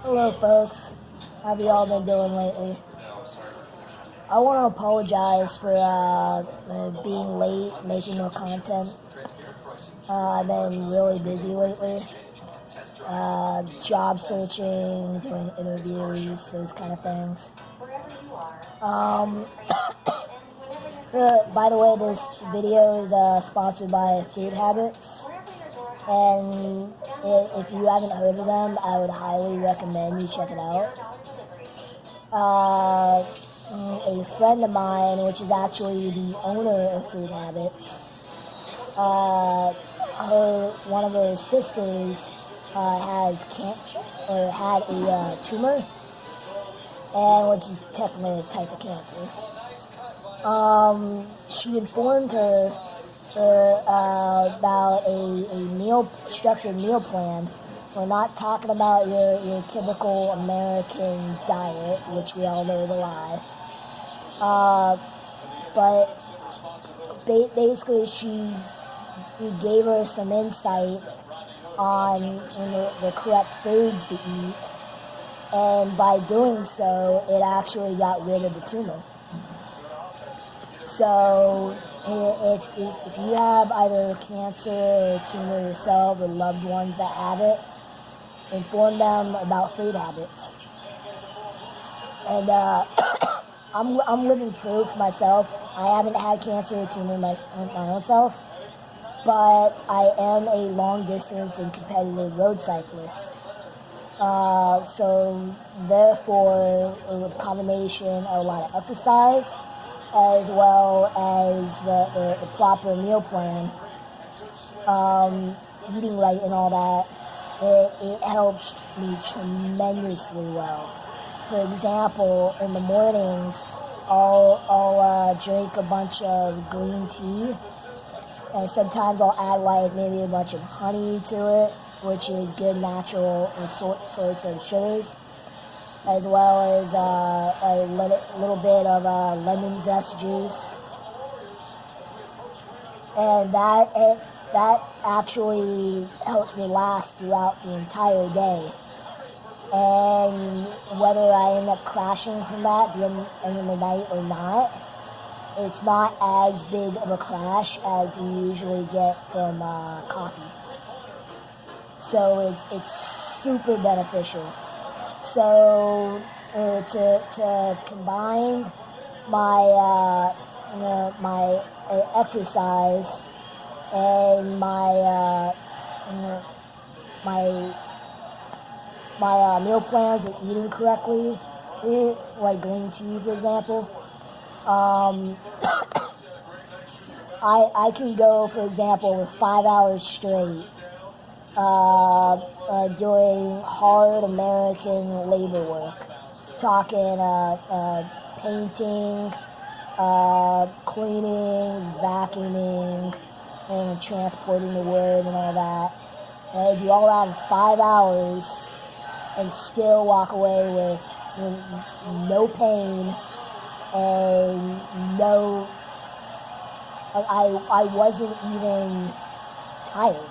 Hello, folks. How have you all been doing lately? I want to apologize for being late making more content. I've been really busy lately. Job searching, doing interviews, those kind of things. Um, by the way, this video is sponsored by Food Habits. And if you haven't heard of them, I would highly recommend you check it out. A friend of mine, which is actually the owner of Food Habits, one of her sisters had a tumor, and which is technically a type of cancer. She informed her about a structured meal plan. We're not talking about your typical American diet, which we all know is a lie. But basically, she gave her some insight on the correct foods to eat, and by doing so, it actually got rid of the tumor. So if you have either cancer or tumor yourself or loved ones that have it, inform them about Food Habits. And I'm living proof myself. I haven't had cancer or tumor my own self, but I am a long distance and competitive road cyclist. So therefore, with a combination of a lot of exercise, as well as the proper meal plan, eating right and all that, it helps me tremendously well. For example, in the mornings, I'll drink a bunch of green tea, and sometimes I'll add maybe a bunch of honey to it, which is good natural source of sugars, as well as a little bit of lemon zest juice, and that actually helps me last throughout the entire day. And whether I end up crashing from that at the end of the night or not, it's not as big of a crash as you usually get from coffee. So it's super beneficial. So to combine my my exercise and my meal plans and eating correctly, like green tea, for example, I can go, for example, with 5 hours straight doing hard American labor work, talking painting, cleaning, vacuuming, and transporting the wood and all that. And I do all that in 5 hours and still walk away with no pain and no, I wasn't even tired.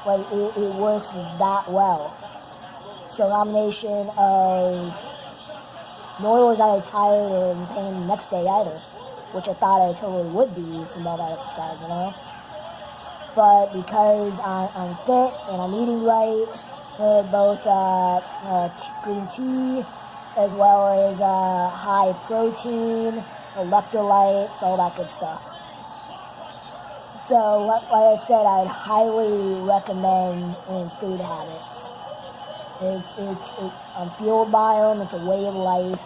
Like, it works that well. So a combination of, nor was I tired or in pain the next day either, which I thought I totally would be from all that exercise, you know. But because I'm fit and I'm eating right, both green tea as well as high protein, electrolytes, all that good stuff. So, like I said, I'd highly recommend Food Habits. I'm fueled by them. It's a way of life.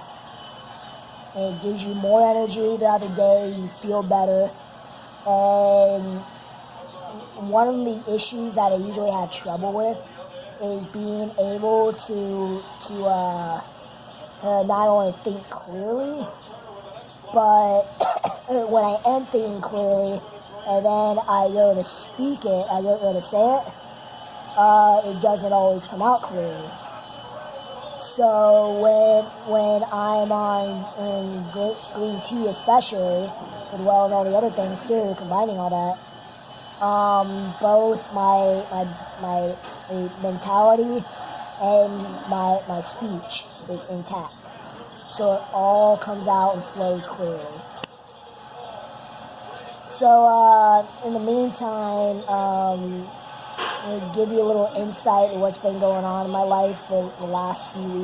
And it gives you more energy throughout the day. You feel better. And one of the issues that I usually have trouble with is being able to not only think clearly, but when I am thinking clearly, and then I go to speak it, I go to say it doesn't always come out clearly. So when I'm on green tea especially, as well as all the other things too, combining all that, both my mentality and my speech is intact. So it all comes out and flows clearly. So in the meantime, I'm going to give you a little insight of what's been going on in my life for the last few weeks.